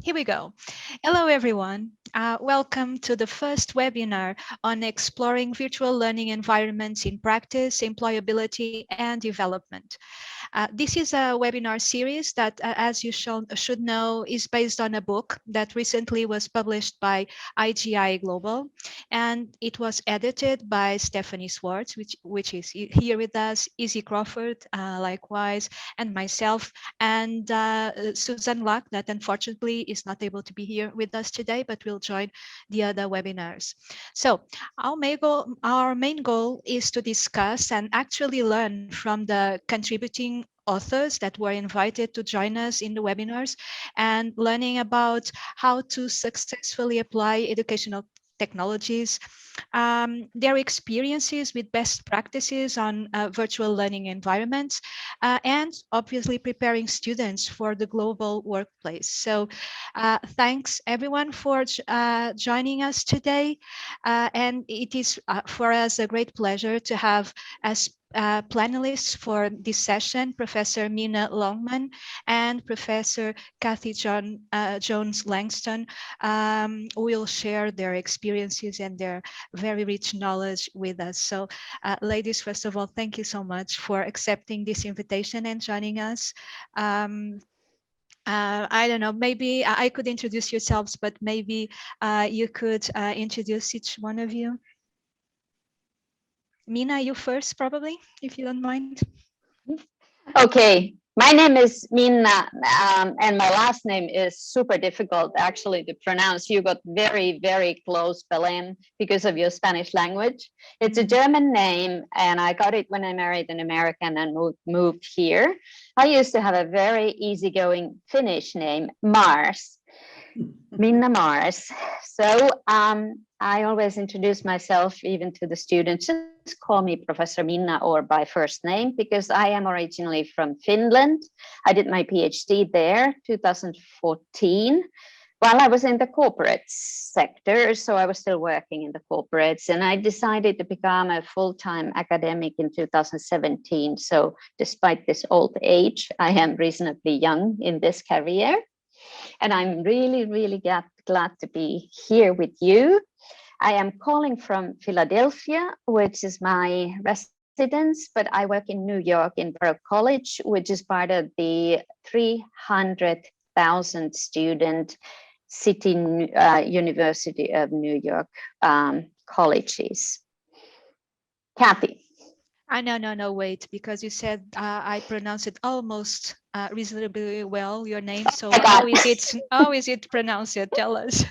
Here we go. Hello, everyone. Welcome to the first webinar on exploring virtual learning environments in practice, employability, and development. This is a webinar series that, as you should know, is based on a book that recently was published by IGI Global, and it was edited by Stephanie Swartz, which is here with us, Izzy Crawford, likewise, and myself, and Susan Luck, that unfortunately is not able to be here with us today, but will join the other webinars. So our main goal is to discuss and actually learn from the contributing authors that were invited to join us in the webinars and learning about how to successfully apply educational technologies, their experiences with best practices on virtual learning environments, and obviously preparing students for the global workplace. So thanks everyone for joining us today. And it is for us a great pleasure to have as panelists for this session, Professor Mina Longman and Professor Kathy Jones Langston will share their experiences and their very rich knowledge with us. So ladies, first of all, thank you so much for accepting this invitation and joining us. I don't know, maybe I could introduce yourselves, but maybe you could introduce each one of you. Mina, you first, probably, if you don't mind. Okay, my name is Minna, and my last name is super difficult actually to pronounce. You got very, very close, Belen, because of your Spanish language. It's a German name, and I got it when I married an American and moved here. I used to have a very easygoing Finnish name, Mars. Minna Mars. So I always introduce myself even to the students. Just call me Professor Minna or by first name because I am originally from Finland. I did my PhD there 2014 while I was in the corporate sector. So I was still working in the corporates and I decided to become a full-time academic in 2017. So despite this old age, I am reasonably young in this career. And I'm really, really glad to be here with you. I am calling from Philadelphia, which is my residence, but I work in New York in Baruch College, which is part of the 300,000 student City University of New York colleges. Kathy. No, wait, because you said I pronounced it almost reasonably well, your name. So how is it pronounced? Tell us.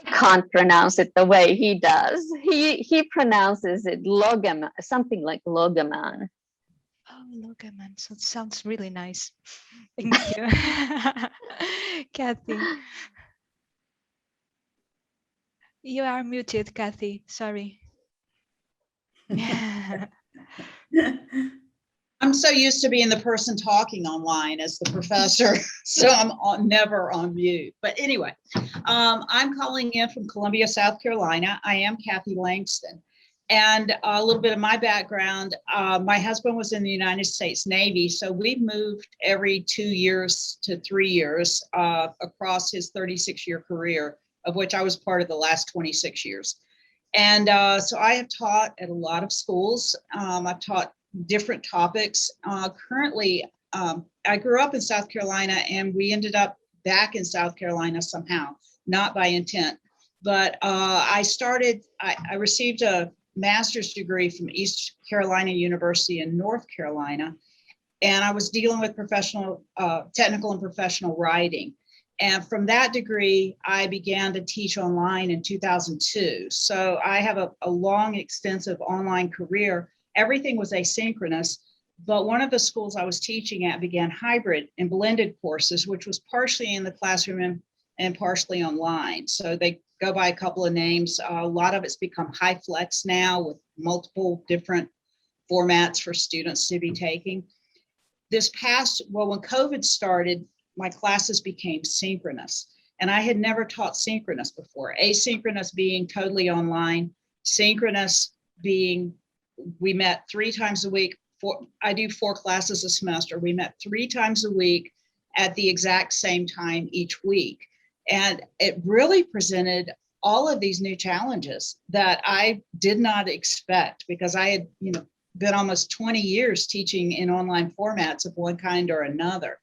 I can't pronounce it the way he does. He pronounces it Logaman, something like Logaman. Oh, Logaman. So it sounds really nice. Thank you. Kathy. You are muted, Kathy. Sorry. I'm so used to being the person talking online as the professor, so I'm never on mute. But anyway, I'm calling in from Columbia, South Carolina. I am Kathy Langston. And a little bit of my background, my husband was in the United States Navy, so we've moved every 2 years to 3 years across his 36-year career, of which I was part of the last 26 years. And so I have taught at a lot of schools. I've taught different topics. Currently, I grew up in South Carolina and we ended up back in South Carolina somehow, not by intent. But I received a master's degree from East Carolina University in North Carolina. And I was dealing with technical and professional writing. And from that degree, I began to teach online in 2002. So I have a long, extensive online career. Everything was asynchronous, but one of the schools I was teaching at began hybrid and blended courses, which was partially in the classroom and partially online. So they go by a couple of names. A lot of it's become HighFlex now with multiple different formats for students to be taking. When COVID started, my classes became synchronous. And I had never taught synchronous before. Asynchronous being totally online, synchronous being we met 3 times a week. I do 4 classes a semester. We met 3 times a week at the exact same time each week. And it really presented all of these new challenges that I did not expect, because I had, been almost 20 years teaching in online formats of one kind or another.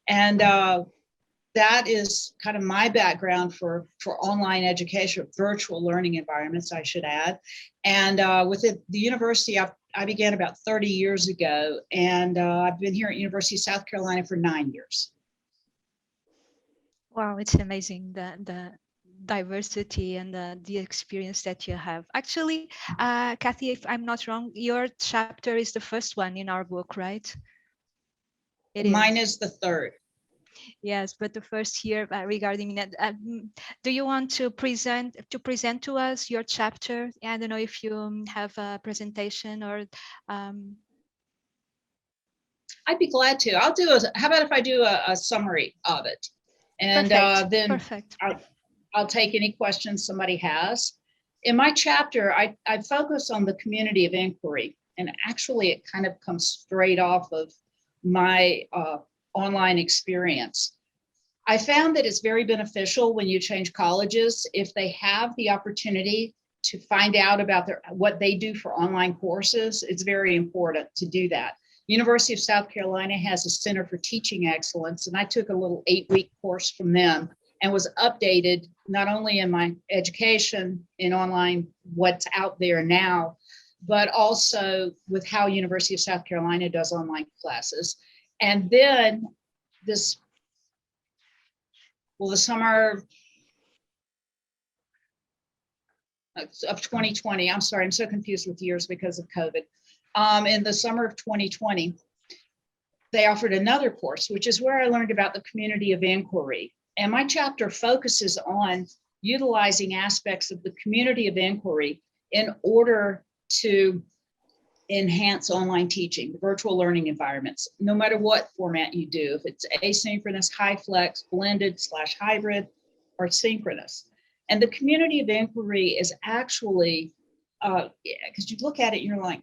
And that is kind of my background for online education, virtual learning environments, I should add. And with the university, I began about 30 years ago, and I've been here at University of South Carolina for 9 years. Wow, it's amazing the diversity and the experience that you have. Actually, Kathy, if I'm not wrong, your chapter is the first one in our book, right? It Mine is. is the third. Yes, but the first here regarding that. Do you want to present to us your chapter? I don't know if you have a presentation or. I'd be glad to. How about if I do a summary of it? And then Perfect. I'll take any questions somebody has. In my chapter, I focus on the community of inquiry. And actually, it kind of comes straight off of my online experience. I found that it's very beneficial when you change colleges, if they have the opportunity to find out about what they do for online courses. It's very important to do that. University of South Carolina has a Center for Teaching Excellence, and I took a little 8-week course from them and was updated not only in my education in online, what's out there now, but also with how University of South Carolina does online classes. And then the summer of 2020, I'm sorry, I'm so confused with years because of COVID. In the summer of 2020, they offered another course, which is where I learned about the community of inquiry. And my chapter focuses on utilizing aspects of the community of inquiry in order to enhance online teaching, the virtual learning environments, no matter what format you do, if it's asynchronous, high flex, blended / hybrid, or synchronous. And the community of inquiry is actually, because you look at it and you're like,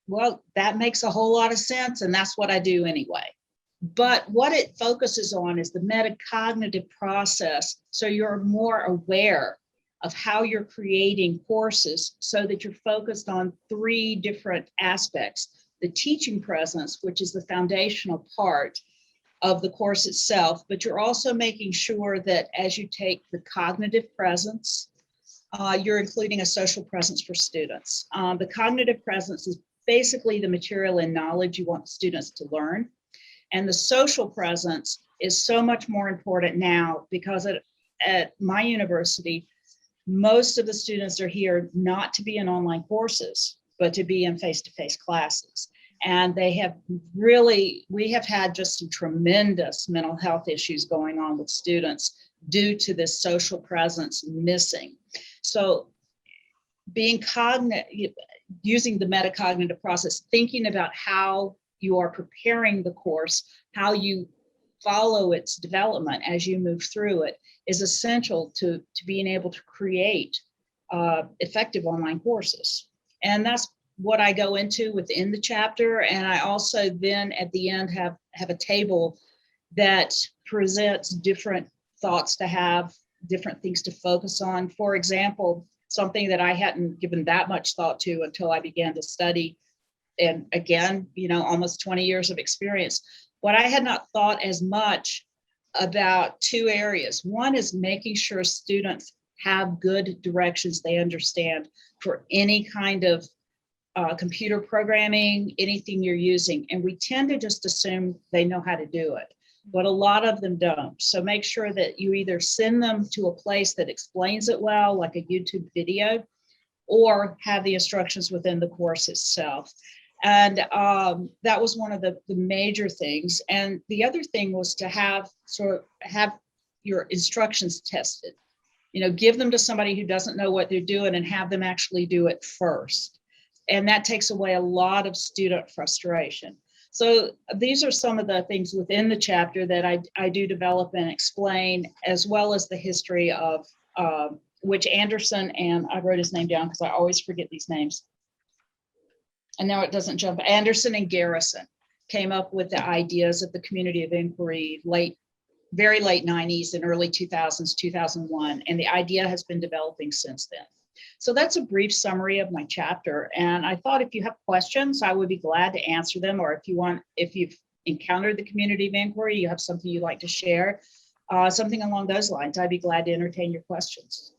well, that makes a whole lot of sense, and that's what I do anyway. But what it focuses on is the metacognitive process, so you're more aware of how you're creating courses so that you're focused on 3 different aspects. The teaching presence, which is the foundational part of the course itself, but you're also making sure that as you take the cognitive presence, you're including a social presence for students. The cognitive presence is basically the material and knowledge you want students to learn. And the social presence is so much more important now because at my university, most of the students are here not to be in online courses, but to be in face-to-face classes. And we have had just some tremendous mental health issues going on with students due to this social presence missing. So using the metacognitive process, thinking about how you are preparing the course, how you follow its development as you move through it, is essential to being able to create effective online courses. And that's what I go into within the chapter. And I also then at the end have a table that presents different thoughts to have, different things to focus on. For example, something that I hadn't given that much thought to until I began to study, and again, almost 20 years of experience. What I had not thought as much about 2 areas. One is making sure students have good directions they understand for any kind of computer programming, anything you're using. And we tend to just assume they know how to do it, but a lot of them don't. So make sure that you either send them to a place that explains it well, like a YouTube video, or have the instructions within the course itself. And that was one of the major things. And the other thing was to have your instructions tested. Give them to somebody who doesn't know what they're doing and have them actually do it first. And that takes away a lot of student frustration. So these are some of the things within the chapter that I do develop and explain, as well as the history of which Anderson, and I wrote his name down because I always forget these names. And now it doesn't jump. Anderson and Garrison. came up with the ideas of the community of inquiry very late 90s and early 2000s, 2001, and the idea has been developing since then. So that's a brief summary of my chapter. And I thought if you have questions, I would be glad to answer them. Or if you've encountered the community of inquiry, you have something you'd like to share, something along those lines, I'd be glad to entertain your questions.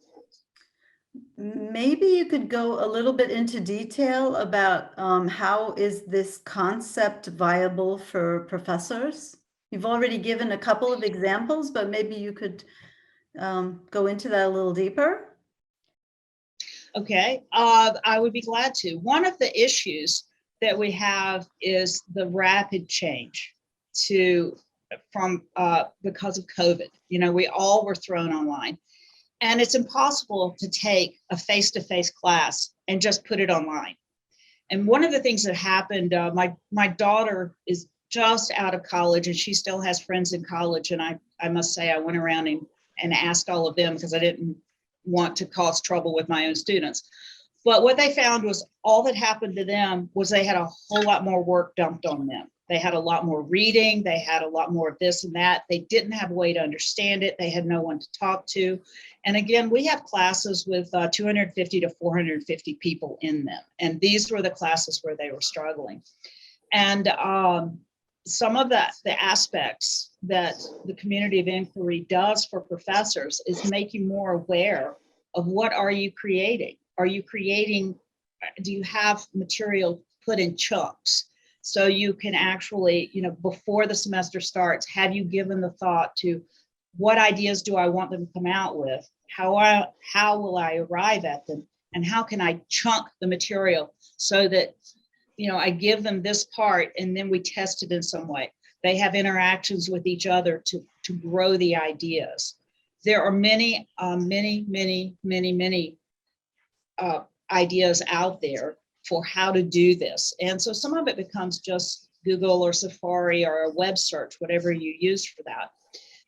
Maybe you could go a little bit into detail about how is this concept viable for professors? You've already given a couple of examples, but maybe you could go into that a little deeper. Okay, I would be glad to. One of the issues that we have is the rapid change because of COVID. You know, we all were thrown online, and it's impossible to take a face-to-face class and just put it online. And one of the things that happened, my daughter is just out of college, and she still has friends in college. And I must say, I went around and asked all of them because I didn't want to cause trouble with my own students. But what they found was all that happened to them was they had a whole lot more work dumped on them. They had a lot more reading. They had a lot more of this and that. They didn't have a way to understand it. They had no one to talk to. And again, we have classes with 250 to 450 people in them. And these were the classes where they were struggling. And some of the aspects that the community of inquiry does for professors is make you more aware of what are you creating? Are you creating, do you have material put in chunks? So you can actually, you know, before the semester starts, have you given the thought to what ideas do I want them to come out with? How will I arrive at them? And how can I chunk the material so that, you know, I give them this part and then we test it in some way. They have interactions with each other to grow the ideas. There are many ideas out there for how to do this. And so some of it becomes just Google or Safari or a web search, whatever you use for that.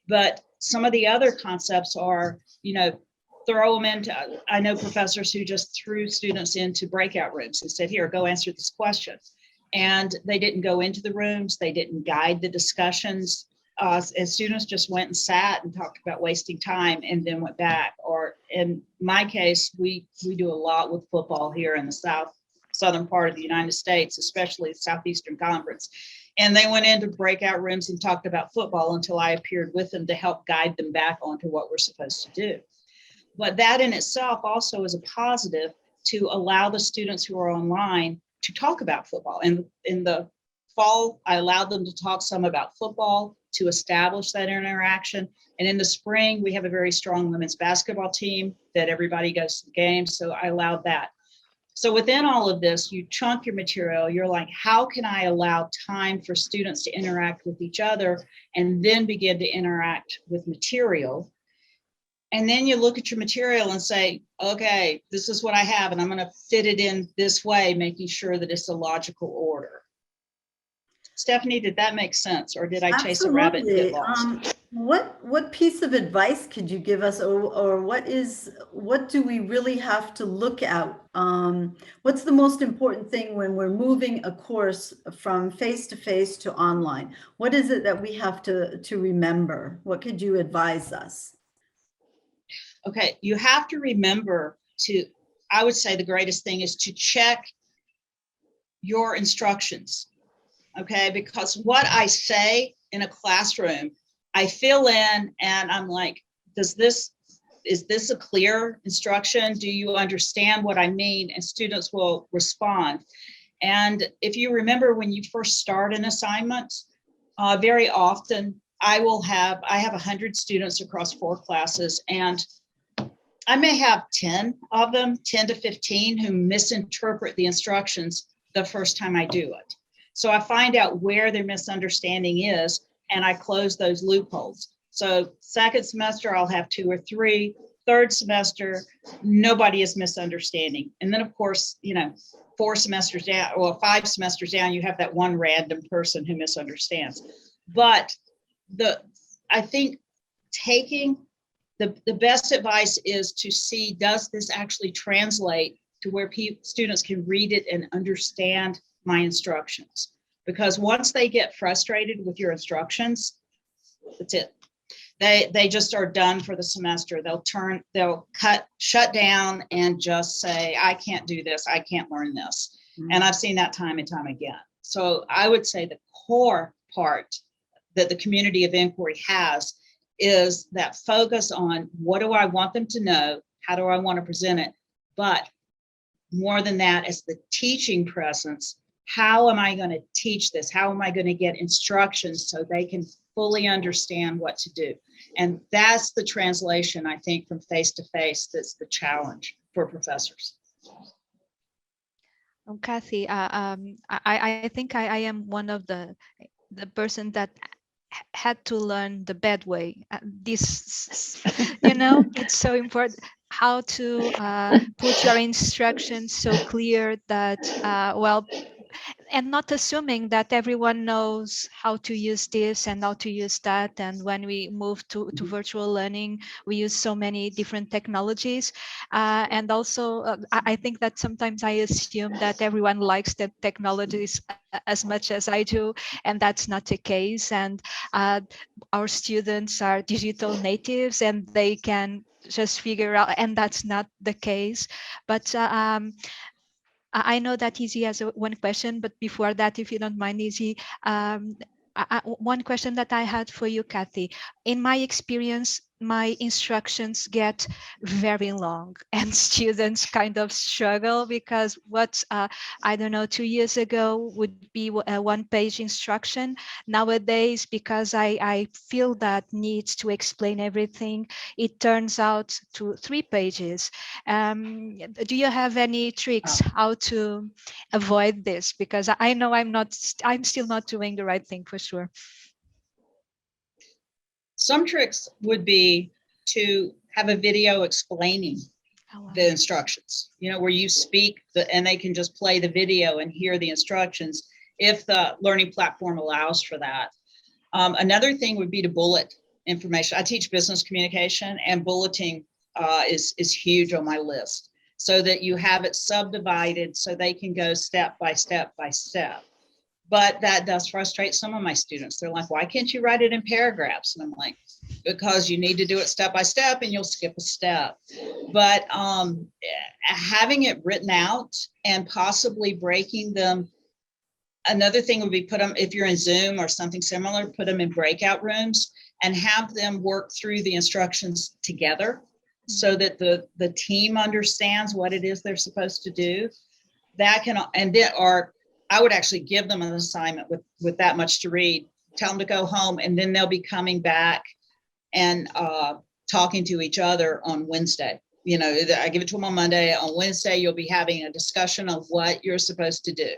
But some of the other concepts are, you know, throw them into, I know professors who just threw students into breakout rooms and said, here, go answer this question. And they didn't go into the rooms, they didn't guide the discussions. And students just went and sat and talked about wasting time and then went back. Or in my case, we do a lot with football here in the southern part of the United States, especially the Southeastern Conference. And they went into breakout rooms and talked about football until I appeared with them to help guide them back onto what we're supposed to do. But that in itself also is a positive to allow the students who are online to talk about football. And in the fall, I allowed them to talk some about football to establish that interaction. And in the spring, we have a very strong women's basketball team that everybody goes to the games. So I allowed that. So within all of this, you chunk your material. You're like, how can I allow time for students to interact with each other and then begin to interact with material? And then you look at your material and say, okay, this is what I have, and I'm going to fit it in this way, making sure that it's a logical order. Stephanie, did that make sense, or did I chase a rabbit and get lost? What piece of advice could you give us, or what do we really have to look at? What's the most important thing when we're moving a course from face-to-face to online? What is it that we have to remember? What could you advise us? Okay, you have to remember I would say the greatest thing is to check your instructions. Okay, because what I say in a classroom, I fill in and I'm like, is this a clear instruction? Do you understand what I mean? And students will respond. And if you remember when you first start an assignment, very often I have 100 students across 4 classes, and I may have 10 of them, 10 to 15, who misinterpret the instructions the first time I do it. So I find out where their misunderstanding is, and I close those loopholes. So second semester, I'll have 2 or 3. Third semester, nobody is misunderstanding. And then, of course, you know, 4 semesters down, or 5 semesters down, you have that one random person who misunderstands. But I think taking the best advice is to see, does this actually translate to where students can read it and understand my instructions? because once they get frustrated with your instructions, that's it. They just are done for the semester. They'll shut down and just say, I can't do this. I can't learn this. Mm-hmm. And I've seen that time and time again. So I would say the core part that the community of inquiry has is that focus on what do I want them to know? How do I want to present it? But more than that, as the teaching presence, how am I going to teach this? How am I going to get instructions so they can fully understand what to do? And that's the translation, I think, from face to face. That's the challenge for professors. Kathy, I think I am one of the person that had to learn the bad way. This, it's so important how to put your instructions so clear that, and not assuming that everyone knows how to use this and how to use that. And when we move to virtual learning, we use so many different technologies. And also, I think that sometimes I assume that everyone likes the technologies as much as I do, and that's not the case. And our students are digital natives and they can just figure out, and that's not the case. But I know that Izzy has one question, but before that, if you don't mind, Izzy, one question that I had for you, Kathy. In my experience, my instructions get very long and students kind of struggle because what, I don't know, 2 years ago would be a one-page instruction. Nowadays, because I feel that needs to explain everything, it turns out to 3 pages. Do you have any tricks how to avoid this? Because I know I'm still not doing the right thing for sure. Some tricks would be to have a video explaining the instructions, where you speak and they can just play the video and hear the instructions if the learning platform allows for that. Another thing would be to bullet information. I teach business communication, and bulleting is huge on my list, so that you have it subdivided so they can go step by step by step. But that does frustrate some of my students. They're like, why can't you write it in paragraphs? And I'm like, because you need to do it step by step and you'll skip a step. But having it written out and possibly breaking them. Another thing would be put them, if you're in Zoom or something similar, put them in breakout rooms and have them work through the instructions together so that the team understands what it is they're supposed to do. That can, and then, or I would actually give them an assignment with that much to read, tell them to go home, and then they'll be coming back and talking to each other on Wednesday. I give it to them on Monday. On Wednesday, you'll be having a discussion of what you're supposed to do.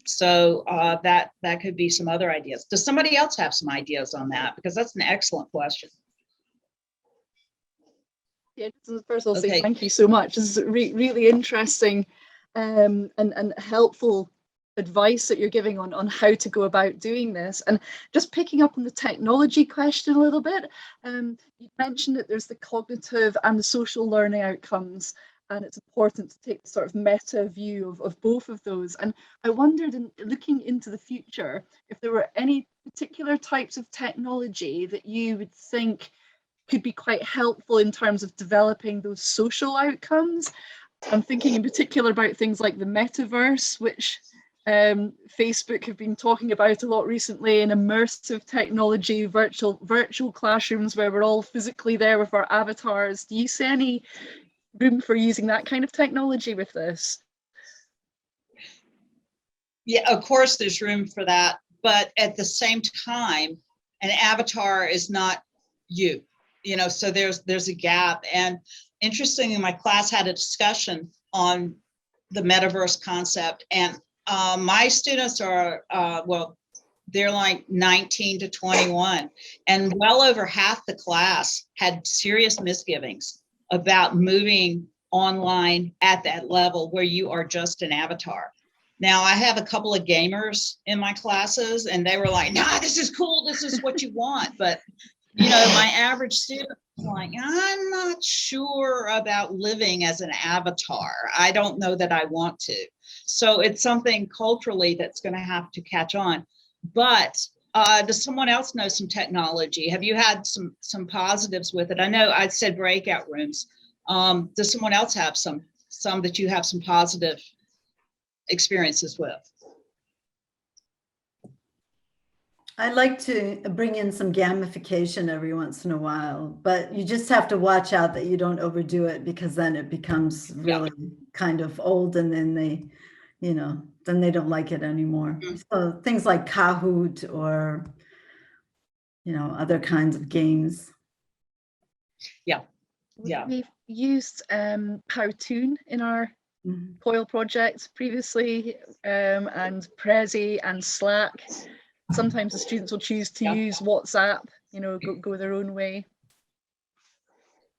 So that could be some other ideas. Does somebody else have some ideas on that? Because that's an excellent question. Yeah, first I'll say thank you so much. This is really interesting and helpful advice that you're giving on how to go about doing this. And just picking up on the technology question a little bit, you mentioned that there's the cognitive and the social learning outcomes, and it's important to take the sort of meta view of both of those. And I wondered, in looking into the future, if there were any particular types of technology that you would think could be quite helpful in terms of developing those social outcomes. I'm thinking in particular about things like the Metaverse, which Facebook have been talking about a lot recently, and immersive technology, virtual classrooms where we're all physically there with our avatars. Do you see any room for using that kind of technology with this? Yeah, of course there's room for that, but at the same time, an avatar is not you, so there's a gap. And interestingly, my class had a discussion on the Metaverse concept, and my students are, they're like 19 to 21, and well over half the class had serious misgivings about moving online at that level where you are just an avatar. Now, I have a couple of gamers in my classes, and they were like, nah, this is cool. This is what you want. But, my average student is like, I'm not sure about living as an avatar. I don't know that I want to. So it's something culturally that's going to have to catch on. But does someone else know some technology? Have you had some positives with it? I know I said breakout rooms. Does someone else have some that you have some positive experiences with? I like to bring in some gamification every once in a while, but you just have to watch out that you don't overdo it, because then it becomes really kind of old, and then they, then they don't like it anymore. So things like Kahoot or, other kinds of games. Yeah. We've used Powtoon in our COIL project previously, and Prezi and Slack. Sometimes the students will choose to use WhatsApp, go their own way.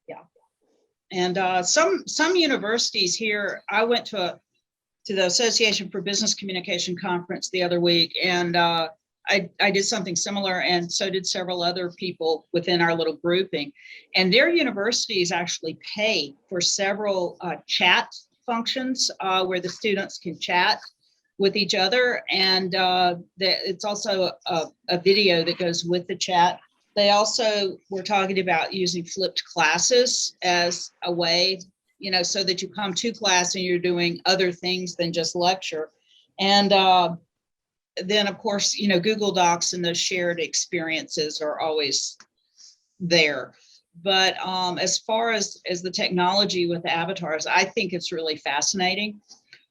Yeah. And some universities here, I went to the Association for Business Communication conference the other week, and I did something similar, and so did several other people within our little grouping. And their universities actually pay for several chat functions where the students can chat with each other, and it's also a video that goes with the chat. They also were talking about using flipped classes as a way, so that you come to class and you're doing other things than just lecture. And then, of course, Google Docs and those shared experiences are always there. But as far as the technology with the avatars, I think it's really fascinating.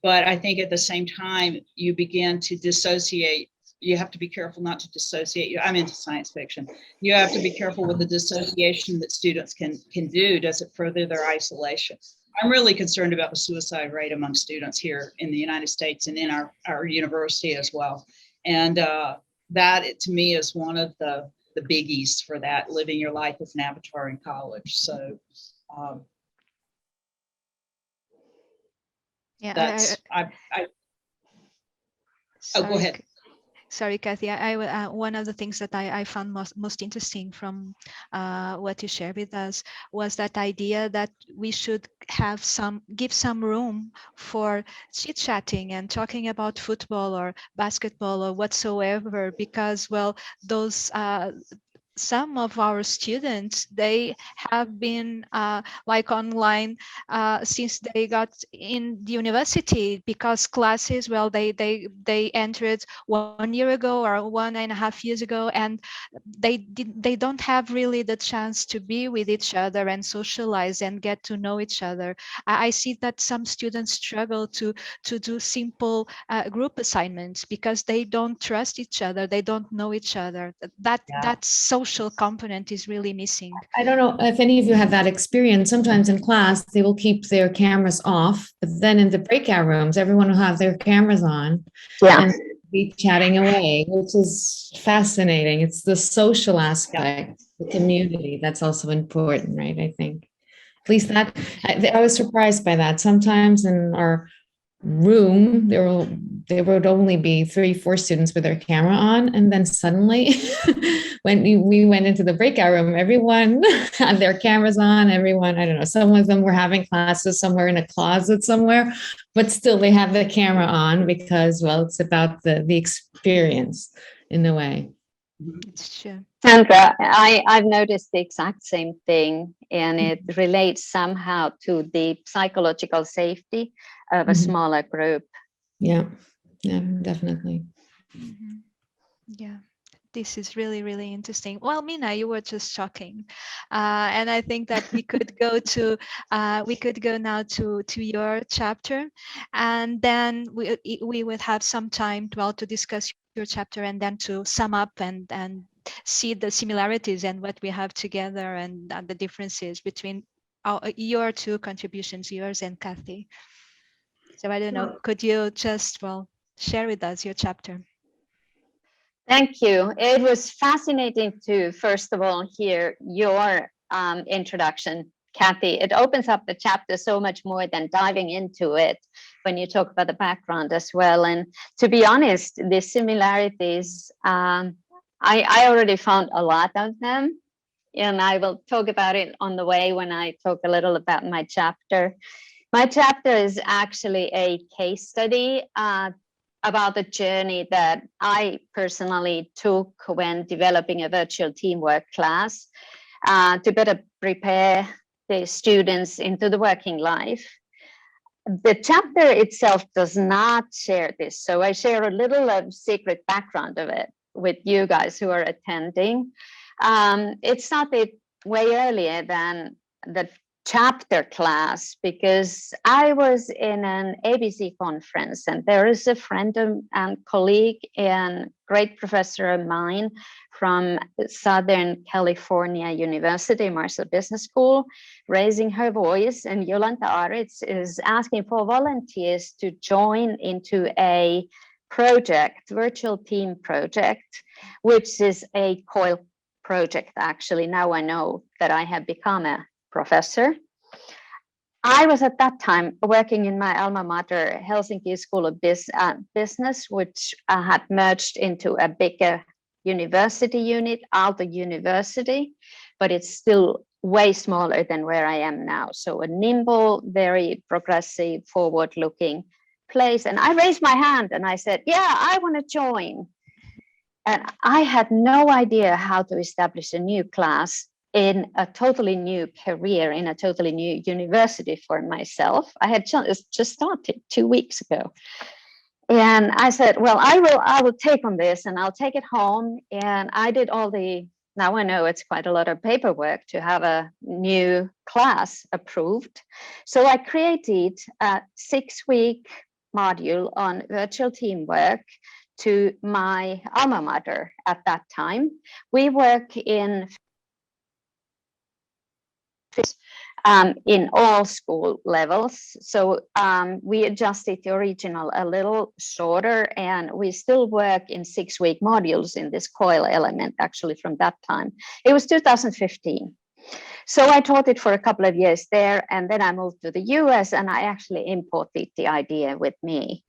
But I think at the same time, you begin to dissociate. You have to be careful not to dissociate. I'm into science fiction. You have to be careful with the dissociation that students can do. Does it further their isolation? I'm really concerned about the suicide rate among students here in the United States and in our university as well. And that, to me, is one of the biggies for that, living your life as an avatar in college. So Yeah, that's, sorry, go ahead. Sorry, Kathy. One of the things that I found most interesting from what you shared with us was that idea that we should give some room for chit chatting and talking about football or basketball or whatsoever, because, well, those some of our students, they have been like online since they got in the university, because classes, well, they entered 1 year ago or 1.5 years ago, and they don't have really the chance to be with each other and socialize and get to know each other. I see that some students struggle to do simple group assignments because they don't trust each other, they don't know each other. That social component is really missing. I don't know if any of you have that experience. Sometimes in class, they will keep their cameras off, but then in the breakout rooms, everyone will have their cameras on and be chatting away, which is fascinating. It's the social aspect, the community, that's also important, right? I think. At least that, I was surprised by that. Sometimes in our room, there would only be 3-4 students with their camera on, and then suddenly when we went into the breakout room, everyone had their cameras on. Everyone, I don't know, some of them were having classes somewhere in a closet somewhere, but still they have the camera on because, well, it's about the experience in a way. It's true. Sandra, I've noticed the exact same thing, and it relates somehow to the psychological safety of a smaller group. Yeah, definitely. Yeah, this is really, really interesting. Well, Mina, you were just shocking, and I think that we could go now to your chapter, and then we would have some time to discuss your chapter, and then to sum up and see the similarities and what we have together, and the differences between your two contributions, yours and Kathy. So I don't know, could you just, share with us your chapter? Thank you. It was fascinating to, first of all, hear your introduction, Kathy. It opens up the chapter so much more than diving into it when you talk about the background as well. And to be honest, the similarities, I already found a lot of them, and I will talk about it on the way when I talk a little about my chapter. My chapter is actually a case study about the journey that I personally took when developing a virtual teamwork class to better prepare the students into the working life. The chapter itself does not share this, so I share a little secret background of it with you guys who are attending. It started way earlier than the chapter class because I was in an ABC conference, and there is a friend and colleague and great professor of mine from Southern California University, Marshall Business School, raising her voice, and Jolanta Aritz is asking for volunteers to join into a project, virtual team project, which is a COIL project. Actually, now I know that I have become a professor. I was at that time working in my alma mater, Helsinki School of Business, which had merged into a bigger university unit, Aalto University, but it's still way smaller than where I am now. So a nimble, very progressive, forward-looking place. And I raised my hand and I said, yeah, I want to join. And I had no idea how to establish a new class in a totally new career, in a totally new university for myself. I had just started 2 weeks ago. And I said, well, I will take on this and I'll take it home. And I did all the, now I know it's quite a lot of paperwork to have a new class approved. So I created a 6-week module on virtual teamwork to my alma mater at that time. We work in all school levels. So we adjusted the original a little shorter, and we still work in 6-week modules in this COIL element, actually from that time. It was 2015. So I taught it for a couple of years there, and then I moved to the US and I actually imported the idea with me.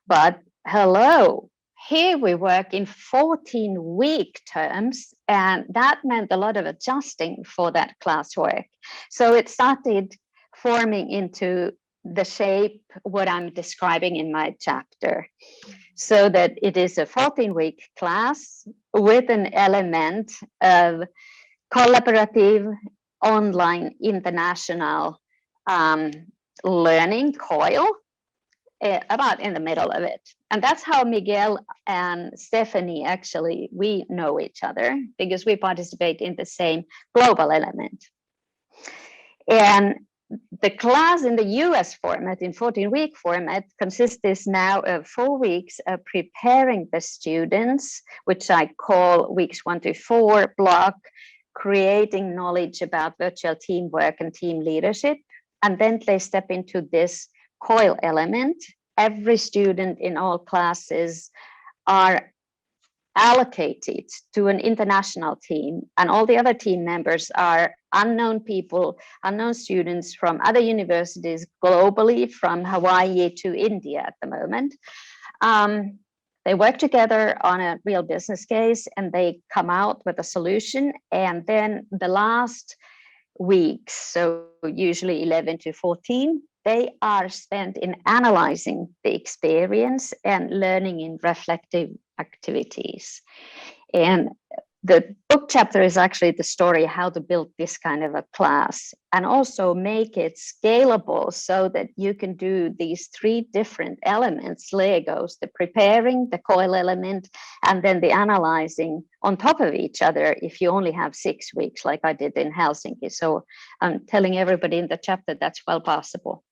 But hello, here we work in 14-week terms, and that meant a lot of adjusting for that classwork. So it started forming into the shape what I'm describing in my chapter, so that it is a 14-week class with an element of collaborative, online, international learning, COIL, about in the middle of it. And that's how Miguel and Stephanie, actually, we know each other because we participate in the same global element. And the class in the US format, in 14-week format, consists now of 4 weeks of preparing the students, which I call weeks 1 to 4 block, creating knowledge about virtual teamwork and team leadership. And then they step into this COIL element. Every student in all classes are allocated to an international team, and all the other team members are unknown people, unknown students from other universities globally, from Hawaii to India at the moment. They work together on a real business case and they come out with a solution. And then the last weeks, so usually 11 to 14, they are spent in analyzing the experience and learning in reflective activities. And the book chapter is actually the story how to build this kind of a class and also make it scalable so that you can do these 3 different elements, Legos, the preparing, the COIL element, and then the analyzing on top of each other if you only have 6 weeks like I did in Helsinki. So I'm telling everybody in the chapter that's well possible.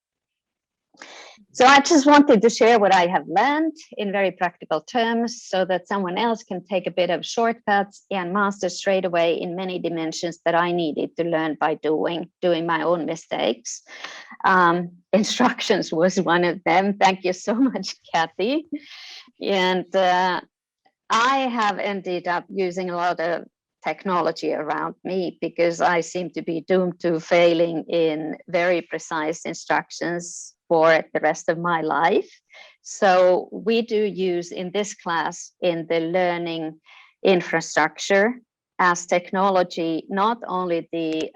So I just wanted to share what I have learned in very practical terms so that someone else can take a bit of shortcuts and master straight away in many dimensions that I needed to learn by doing my own mistakes. Instructions was one of them. Thank you so much, Kathy. And I have ended up using a lot of technology around me because I seem to be doomed to failing in very precise instructions for the rest of my life. So we do use in this class in the learning infrastructure as technology, not only the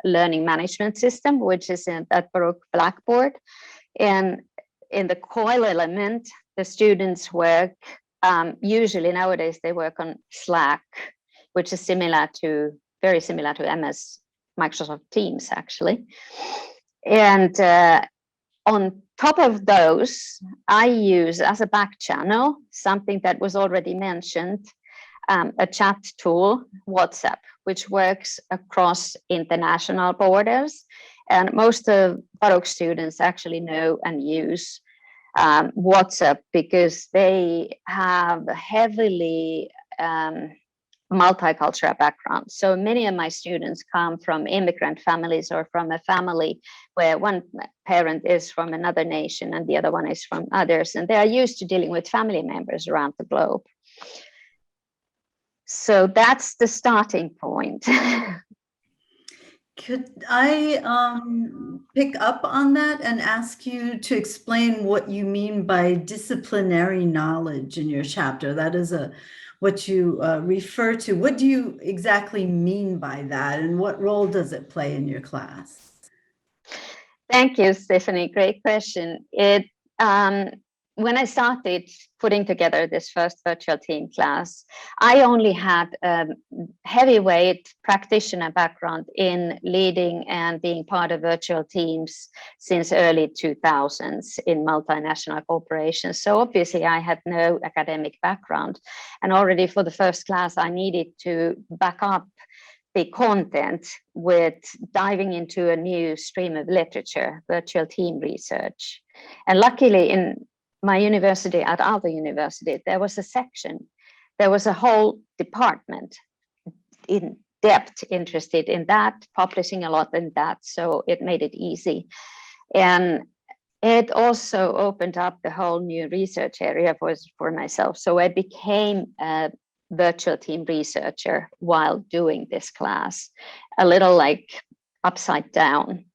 learning management system, which is in that Blackboard, and in the COIL element, the students work, usually nowadays they work on Slack, which is very similar to MS Microsoft Teams, actually. And on top of those, I use as a back channel something that was already mentioned, a chat tool, WhatsApp, which works across international borders. And most of Baruch students actually know and use WhatsApp because they have heavily multicultural background. So many of my students come from immigrant families or from a family where one parent is from another nation and the other one is from others, and they are used to dealing with family members around the globe. So that's the starting point. Could I pick up on that and ask you to explain what you mean by disciplinary knowledge in your chapter? That is what you refer to. What do you exactly mean by that, and what role does it play in your class? Thank you, Stephanie. Great question. When I started putting together this first virtual team class, I only had a heavyweight practitioner background in leading and being part of virtual teams since early 2000s in multinational corporations. So obviously I had no academic background. And already for the first class, I needed to back up the content with diving into a new stream of literature, virtual team research. And luckily in my university, at Aalto University, there was a section, there was a whole department in depth interested in that, publishing a lot in that, so it made it easy. And it also opened up the whole new research area for myself. So I became a virtual team researcher while doing this class, a little like upside down.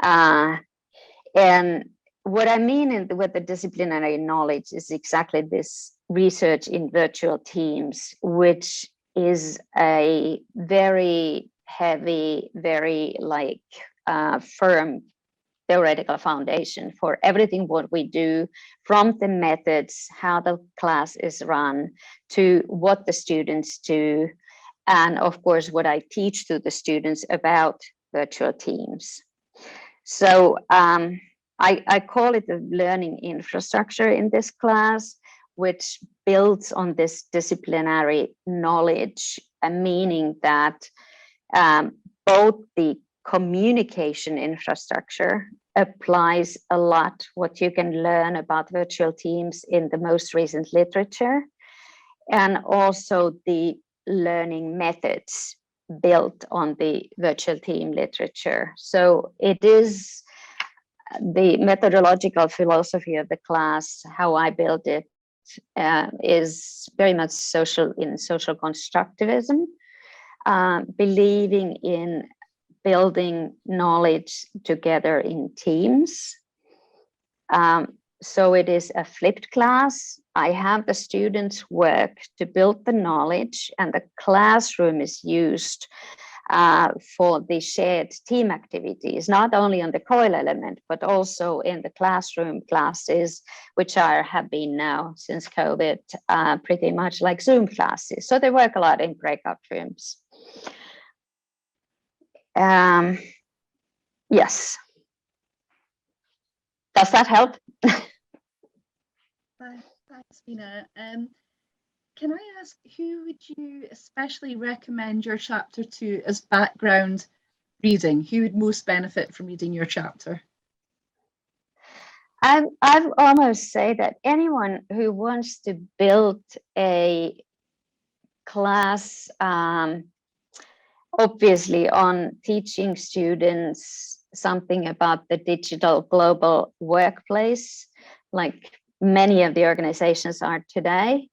And what I mean with the disciplinary knowledge is exactly this research in virtual teams, which is a very heavy, very firm theoretical foundation for everything what we do, from the methods, how the class is run, to what the students do, and of course what I teach to the students about virtual teams. So I call it the learning infrastructure in this class, which builds on this disciplinary knowledge, meaning that both the communication infrastructure applies a lot what you can learn about virtual teams in the most recent literature, and also the learning methods built on the virtual team literature. So it is the methodological philosophy of the class, how I built it, is very much social constructivism, believing in building knowledge together in teams. So it is a flipped class. I have the students work to build the knowledge, and the classroom is used for the shared team activities, not only on the COIL element, but also in the classroom classes, which have been now since COVID, pretty much like Zoom classes. So they work a lot in breakout rooms. Yes. Does that help? Thanks, Mina. Can I ask, who would you especially recommend your chapter to as background reading? Who would most benefit from reading your chapter? I've almost say that anyone who wants to build a class, obviously on teaching students something about the digital global workplace, like many of the organizations are today,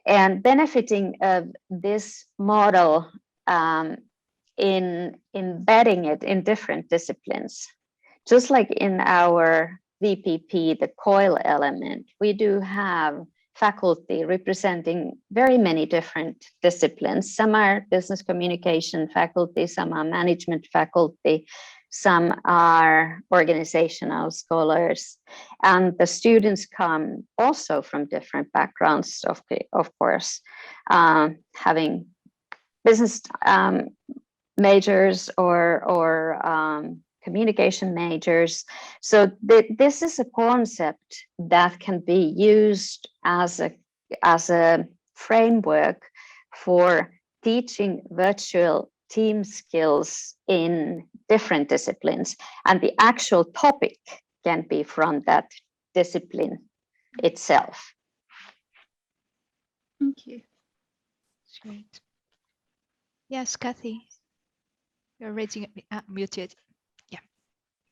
and benefiting of this model in embedding it in different disciplines. Just like in our VPP, the COIL element, we do have faculty representing very many different disciplines. Some are business communication faculty, some are management faculty, some are organizational scholars, and the students come also from different backgrounds, of course, having business majors or communication majors. So this is a concept that can be used as a framework for teaching virtual team skills in different disciplines, and the actual topic can be from that discipline itself. Thank you. That's great. Yes, Kathy, you're raising muted.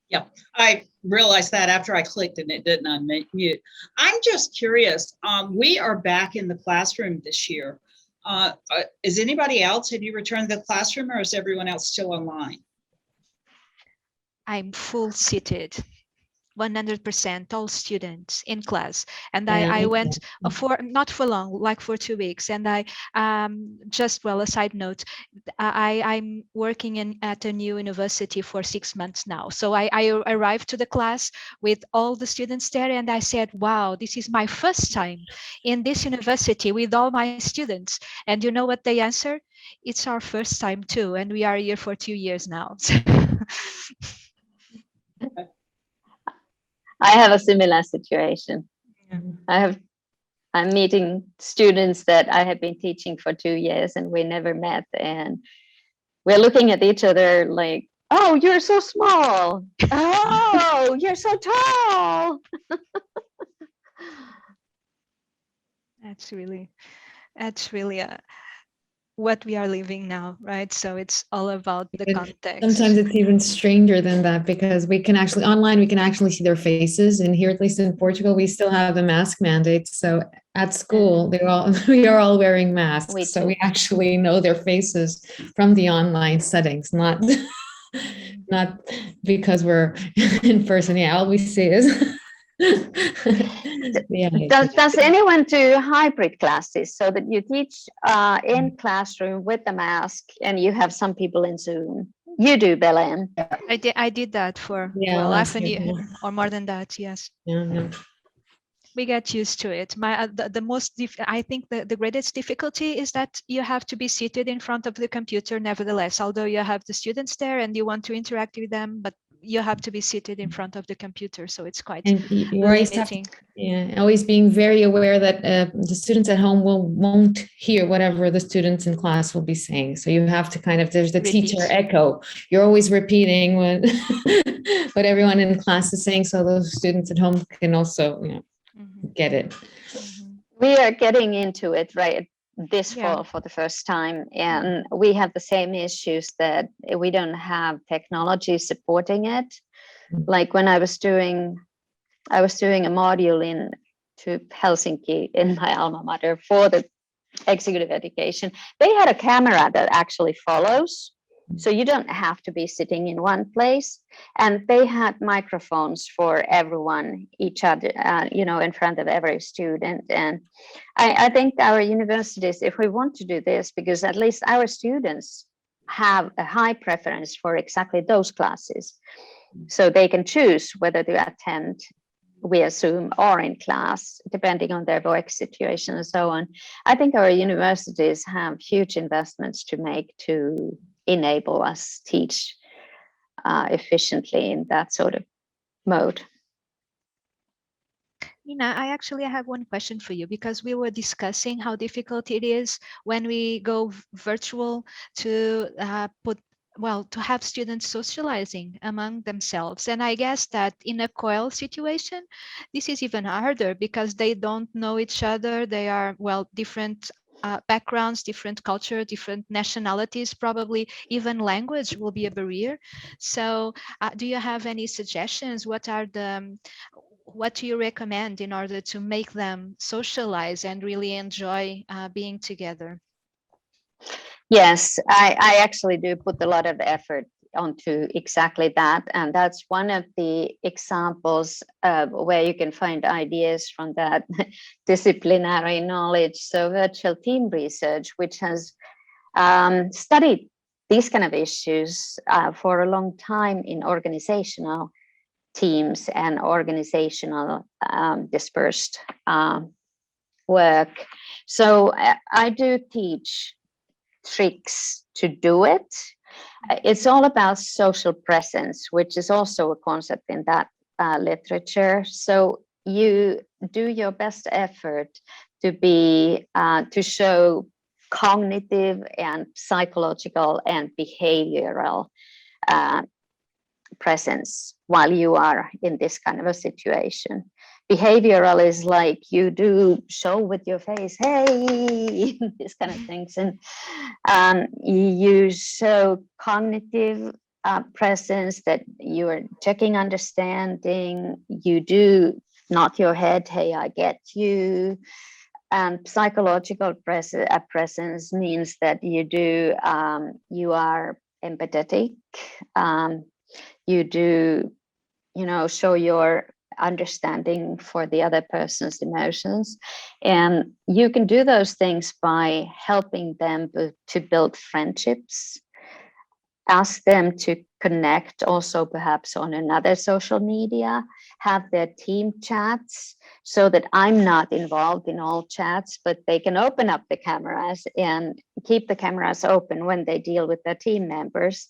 Yeah, I realized that after I clicked and it didn't unmute. I'm just curious. We are back in the classroom this year. Is anybody else? Have you returned to the classroom, or is everyone else still online? I'm full seated. 100% all students in class, and Yeah, I went for not for long, like for 2 weeks, and I just, well, a side note, I'm working at a new university for 6 months now, so I arrived to the class with all the students there, and I said, wow, this is my first time in this university with all my students. And you know what they answered? It's our first time too, and we are here for 2 years now. I have a similar situation. Yeah. I'm meeting students that I have been teaching for 2 years, and we never met, and we're looking at each other like, oh, you're so small. Oh, you're so tall. That's really what we are living now, right? So it's all about the context. Sometimes it's even stranger than that, because we can actually online, we can actually see their faces. And here, at least in Portugal, we still have the mask mandate. So at school, we are all wearing masks. So we actually know their faces from the online settings, not because we're in person. Yeah, all we see is. Yeah. Does anyone do hybrid classes, so that you teach in classroom with the mask and you have some people in Zoom? You do, Belen. I did that for half a year or more than that. Yes. Yeah. We get used to it. I think the greatest difficulty is that you have to be seated in front of the computer. Nevertheless, although you have the students there and you want to interact with them, but you have to be seated in front of the computer, so it's quite limiting. Always being very aware that the students at home won't hear whatever the students in class will be saying. So you have to there's the teacher echo. You're always repeating what everyone in class is saying, so those students at home can also get it. We are getting into it right this fall for the first time, and we have the same issues that we don't have technology supporting it. Like when I was doing a module to Helsinki in my alma mater for the executive education, they had a camera that actually follows. So you don't have to be sitting in one place, and they had microphones for everyone, each other, in front of every student. And I think our universities, if we want to do this, because at least our students have a high preference for exactly those classes, so they can choose whether to attend via Zoom or in class, depending on their work situation and so on. I think our universities have huge investments to make to enable us teach efficiently in that sort of mode. Nina, I actually have one question for you, because we were discussing how difficult it is when we go virtual to to have students socializing among themselves. And I guess that in a COIL situation, this is even harder, because they don't know each other. They are, different backgrounds, different culture, different nationalities, probably even language will be a barrier. So do you have any suggestions? What do you recommend in order to make them socialize and really enjoy being together? Yes, I actually do put a lot of effort onto exactly that. And that's one of the examples where you can find ideas from that disciplinary knowledge. So virtual team research, which has studied these kind of issues for a long time in organizational teams and organizational dispersed work. So I do teach tricks to do it. It's all about social presence, which is also a concept in that literature. So you do your best effort to be to show cognitive and psychological and behavioral presence while you are in this kind of a situation. Behavioral is like you do show with your face, hey, these kind of things. And you show cognitive presence, that you are checking understanding. You do nod your head, hey, I get you. And psychological presence means that you do, you are empathetic. You do, show your understanding for the other person's emotions. And you can do those things by helping them to build friendships, ask them to connect also perhaps on another social media, have their team chats, so that I'm not involved in all chats, but they can open up the cameras and keep the cameras open when they deal with their team members.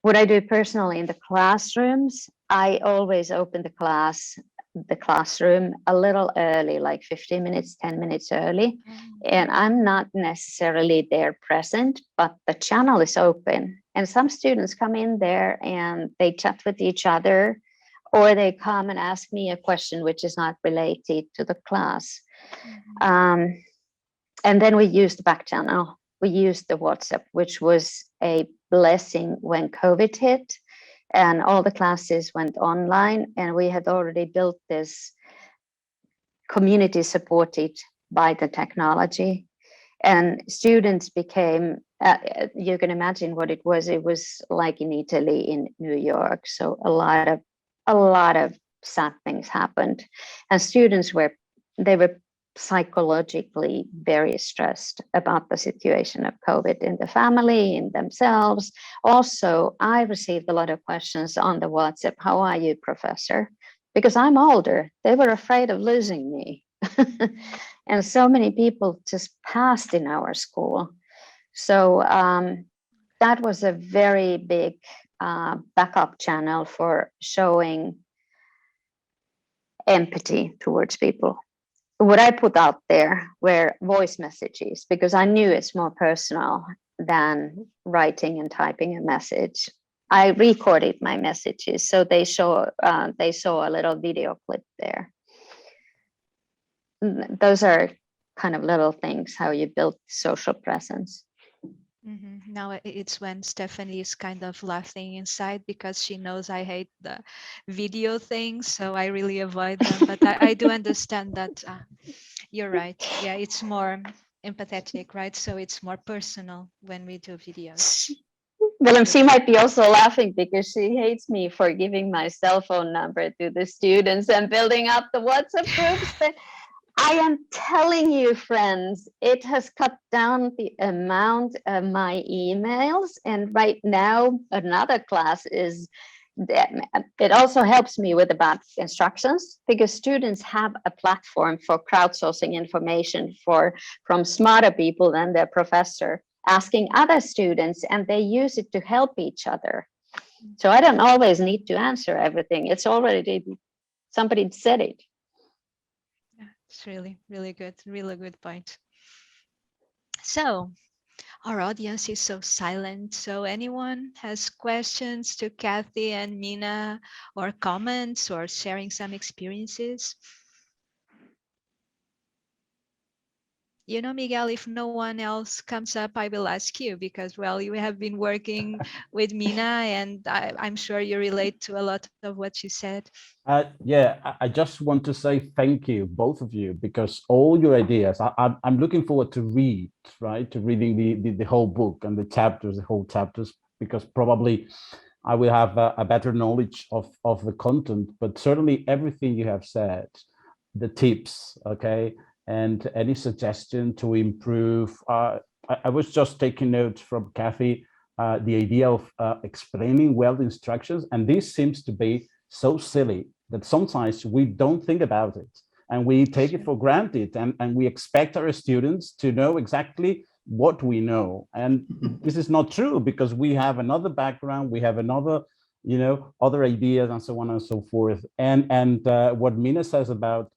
What I do personally in the classrooms, I always open the classroom a little early, like 15 minutes, 10 minutes early. And I'm not necessarily there present, but the channel is open. And some students come in there and they chat with each other, or they come and ask me a question which is not related to the class. And then we use the back channel. We used the WhatsApp, which was a blessing when COVID hit and all the classes went online, and we had already built this community supported by the technology. And students became, you can imagine what it was like in Italy, in New York. So a lot of sad things happened, and students were psychologically very stressed about the situation of COVID in the family, in themselves. Also, I received a lot of questions on the WhatsApp. How are you, professor? Because I'm older. They were afraid of losing me. And so many people just passed in our school. So that was a very big backup channel for showing empathy towards people. What I put out there were voice messages, because I knew it's more personal than writing and typing a message. I recorded my messages, so they saw a little video clip there. Those are kind of little things, how you build social presence. Now it's when Stephanie is kind of laughing inside because she knows I hate the video things, so I really avoid them. But I do understand that you're right. Yeah, it's more empathetic, right? So it's more personal when we do videos. Well, she might be also laughing because she hates me for giving my cell phone number to the students and building up the WhatsApp groups. But I am telling you, friends, it has cut down the amount of my emails. And right now, another class is, it also helps me with about instructions, because students have a platform for crowdsourcing information from smarter people than their professor, asking other students, and they use it to help each other. So I don't always need to answer everything. It's already, somebody said it. It's really, really good point. So our audience is so silent. So anyone has questions to Kathy and Mina, or comments, or sharing some experiences? Miguel, if no one else comes up, I will ask you, because, well, you have been working with Mina, and I'm sure you relate to a lot of what she said. Yeah, I just want to say thank you, both of you, because all your ideas, I'm looking forward to reading the whole book and the whole chapters, because probably I will have a better knowledge of the content, but certainly everything you have said, the tips, okay, and any suggestion to improve. I was just taking notes from Kathy the idea of explaining well the instructions. And this seems to be so silly that sometimes we don't think about it and we take it for granted, and we expect our students to know exactly what we know. And this is not true, because we have another background, we have another, other ideas, and so on and so forth. And what Mina says about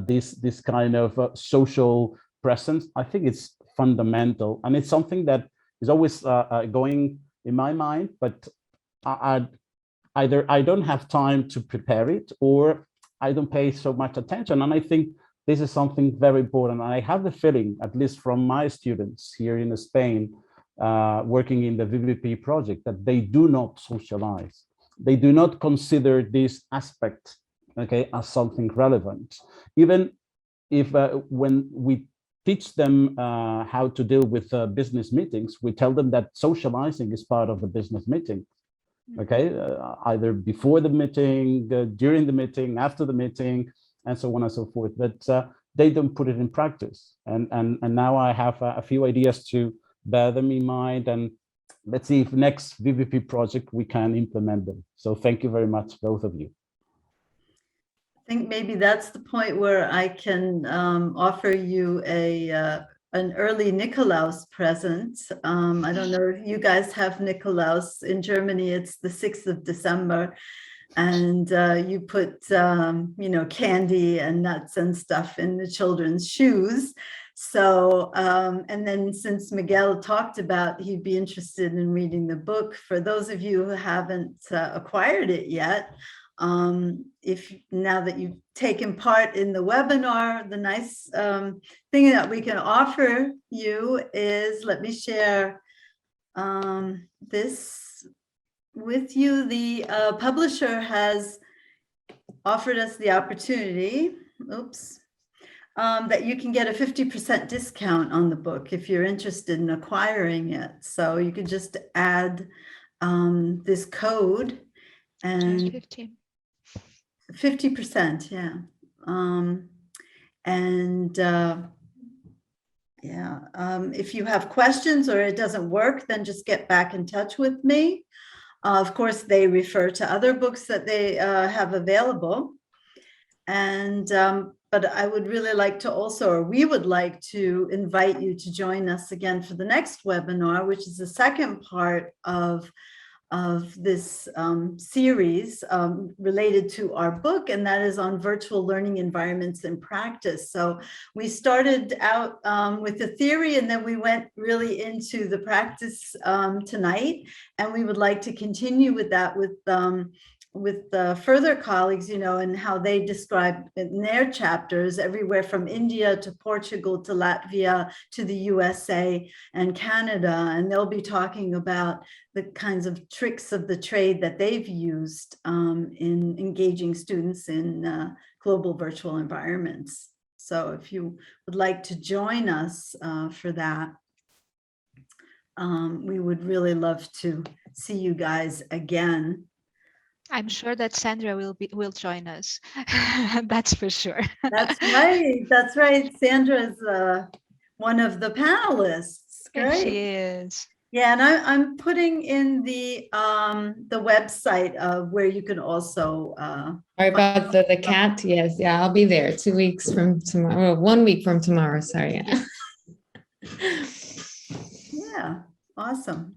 this kind of social presence, I think it's fundamental, and it's something that is always going in my mind, but either I don't have time to prepare it, or I don't pay so much attention. And I think this is something very important. I have the feeling, at least from my students here in Spain, working in the VVP project, that they do not socialize. They do not consider this aspect, okay, as something relevant. Even if when we teach them how to deal with business meetings, we tell them that socializing is part of the business meeting. Okay, either before the meeting, during the meeting, after the meeting, and so on and so forth. But they don't put it in practice. And now I have a few ideas to bear them in mind, and let's see if next VVP project we can implement them. So thank you very much, both of you. I think maybe that's the point where I can offer you an early Nikolaus present. I don't know if you guys have Nikolaus. In Germany, it's the 6th of December. And you put, candy and nuts and stuff in the children's shoes. So, and then since Miguel talked about he'd be interested in reading the book, for those of you who haven't acquired it yet, if now that you've taken part in the webinar, the nice thing that we can offer you is, let me share this with you. The publisher has offered us the opportunity, that you can get a 50% discount on the book if you're interested in acquiring it. So you can just add this code and 50%, yeah. If you have questions or it doesn't work, then just get back in touch with me. Of course, they refer to other books that they have available. And but I would really like to also, or we would like to invite you to join us again for the next webinar, which is the second part of this series related to our book, and that is on virtual learning environments in practice. So we started out with the theory, and then we went really into the practice tonight, and we would like to continue with that with further colleagues, and how they describe in their chapters, everywhere from India to Portugal to Latvia to the USA and Canada. And they'll be talking about the kinds of tricks of the trade that they've used in engaging students in global virtual environments. So if you would like to join us for that, we would really love to see you guys again. I'm sure that Sandra will join us. That's for sure. That's right. That's right. Sandra's one of the panelists. Great. She is. Yeah, and I'm putting in the website of where you can also. Sorry about the cat. Yes, yeah, I'll be there 2 weeks from tomorrow. 1 week from tomorrow. Sorry. Yeah, awesome.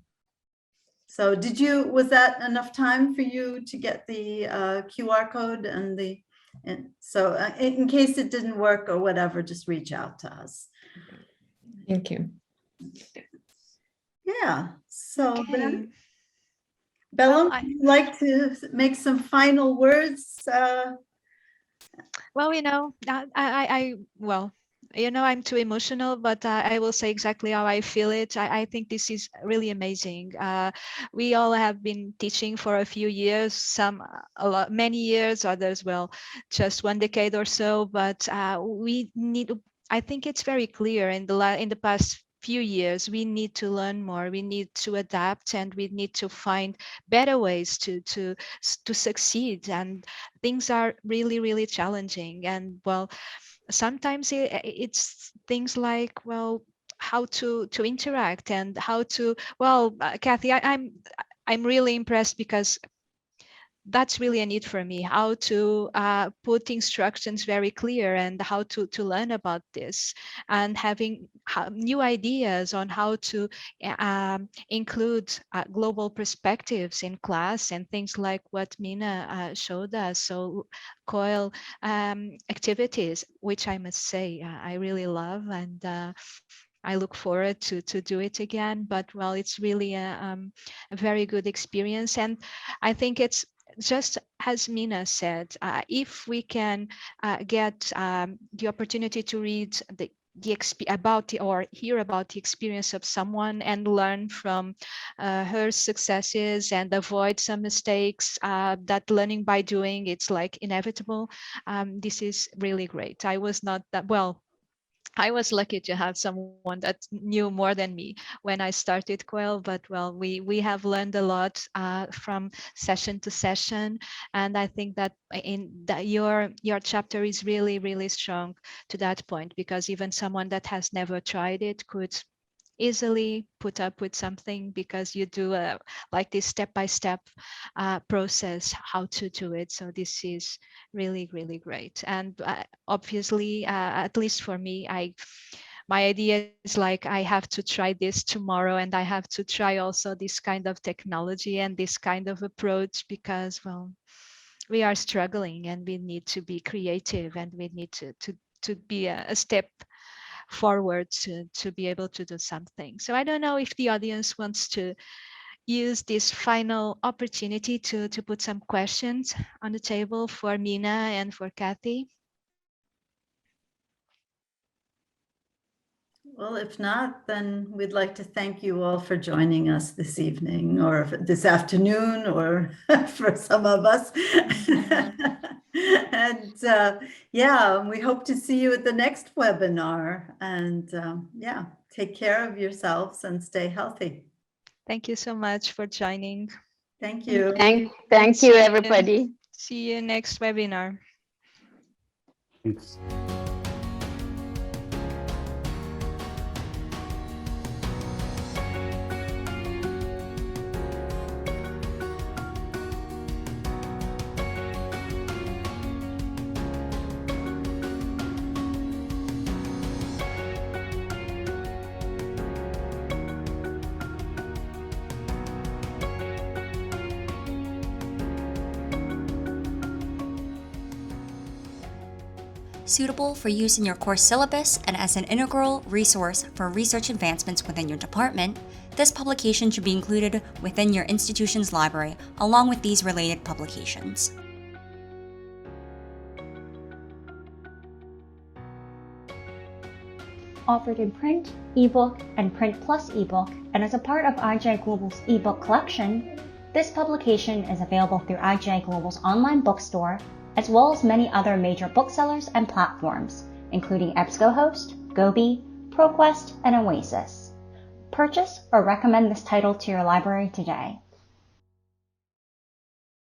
So was that enough time for you to get the QR code and so in case it didn't work or whatever, just reach out to us. Thank you. Yeah, so Okay. then, Bella, would you like to make some final words? Well, I'm too emotional, but I will say exactly how I feel it. I think this is really amazing. We all have been teaching for a few years, some many years, others, just 1 decade or so. But I think it's very clear in the past few years, we need to learn more, we need to adapt, and we need to find better ways to succeed. And things are really, really challenging. And sometimes it's things like, how to interact and how to, well, Kathy, I'm really impressed, because that's really a need for me, how to put instructions very clear and how to learn about this, and having new ideas on how to include global perspectives in class, and things like what Mina showed us. So COIL activities, which I must say I really love, and I look forward to do it again. But well, it's really a very good experience, and I think it's just as Mina said, if we can get the opportunity to read or hear about the experience of someone and learn from her successes and avoid some mistakes, that learning by doing, it's like inevitable. This is really great. I was not that well. I was lucky to have someone that knew more than me when I started COIL, but well, we have learned a lot from session to session, and I think that your chapter is really strong to that point, because even someone that has never tried it could easily put up with something, because you do like this step-by-step process how to do it. So this is really great. And obviously, at least for me, my idea is like, I have to try this tomorrow, and I have to try also this kind of technology and this kind of approach, because well, we are struggling and we need to be creative, and we need to be a step forward to be able to do something. So I don't know if the audience wants to use this final opportunity to put some questions on the table for Mina and for Kathy. Well, if not, then we'd like to thank you all for joining us this evening, or this afternoon, or for some of us. And yeah, we hope to see you at the next webinar. And yeah, take care of yourselves and stay healthy. Thank you so much for joining. Thank you. Thank you, everybody. See you next webinar. Thanks. Suitable for use in your course syllabus and as an integral resource for research advancements within your department, this publication should be included within your institution's library along with these related publications. Offered in print, ebook, and print plus ebook, and as a part of IGI Global's ebook collection, this publication is available through IGI Global's online bookstore, as well as many other major booksellers and platforms, including EBSCOhost, Gobi, ProQuest, and Oasis. Purchase or recommend this title to your library today.